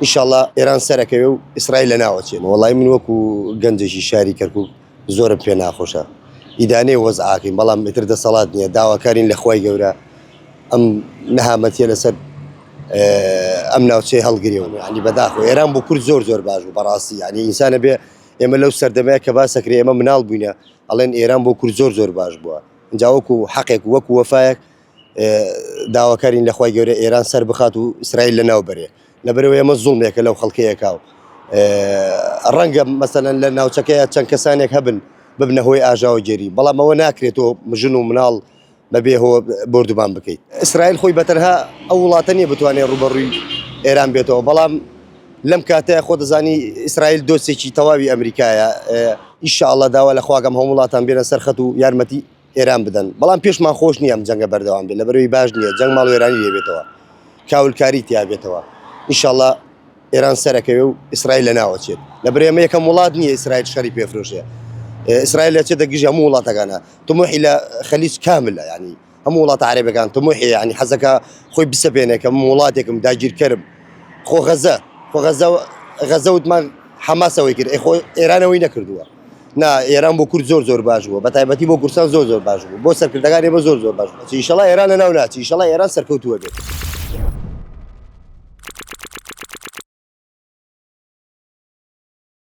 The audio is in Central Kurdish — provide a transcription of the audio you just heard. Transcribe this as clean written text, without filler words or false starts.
إن شاء الله إيران سەرەکەوێ و ئیسرائیل لە ناوەچێن وەڵی من وەکو گەنجێکی شاری کەرکووک زۆرم پێ ناخۆشە ئیدانەی وەزعاکەین بەڵام ئیتر دەسەڵات نییە داواکارین لە خوای گەورە ئەم نەهامەتیە لەسەر ئەم ناوچەی هەڵگریەوە ینی بەداخۆ ئێران بۆ کورد زۆر باش بوو بەڕاستی ینی ئینسانە بێ ئێمە لەو سەردەمەیە کە باسەکرێ ئێمە مناڵ بووینە ئەڵێن ئێران بۆ کورد زۆر باش بووە اینجا وەکو حەقێک وەکو وەفایەک داواکارین لە خوای گەورە ئێران سەر بخات و ئیسرائیل لە ناو بەرێ لەبەرەوەی ئەمە زوڵمێکە لەو خەڵکەیەکاو ڕەنگە مەسەلەن لە ناوچەکەیە چەند کەسانێک هەبن ببنە هۆی ئاژاوە گێری بەڵام ئەوە ناکرێتەوە مژن و مناڵ بەبێ هۆ بردوبان بکەیت ئیسرائیل خۆی بەتەنها ئەو وڵاتە نیە بتوانێت ڕوبەڕووی ئێران بێتەوە بەڵام لەم کاتەیە خۆ دەزانی ئیسرائیل دۆستێکی تەواوی ئەمریکایە ئینشاءڵڵا داوا لە خواگەم هەموو وڵاتان بێنە سەر خەت و یارمەتی ئێران بدەن بەڵام پێشمان خۆش نییە ئەم جەنگە بەردەوام بێت لەبەرەوەی باش نییە جەنگ ماڵ وێرانی لێ بێتەوە کاولکاری تیا بێتەوە ئینشاءڵڵا ئێران سەرەکەوێ و ئیسرائیل لە ناوەچێت لەبەرەوەی ئەمە یەکەم وڵات نییە ئیسرائیل شەڕی پێفرۆشێ ئیسرائیل چێتە گژی هەموو وڵاتەکانە طموحی لە خەلیج کاملە ینی هەموو وڵاتە عەرەبیەکان طموحی ینی حەزەکە خۆی بسەپێنێ کە وڵاتێکم داگیرکەرم خۆ غەزە وتمان حەماسەوەی کرد خۆ ئێرانەوەی نەکردووە نا ئێران بۆ کورد زۆر باش بووە بە تایبەتی بۆ کوردستان زۆر باش بوو بۆ سەرکردەکانی ئێمە زۆر باش بوو ئینشەڵڵا ئێران لە ناو ناچی ئینشەڵڵا ئێران سەرکەوتووە بێت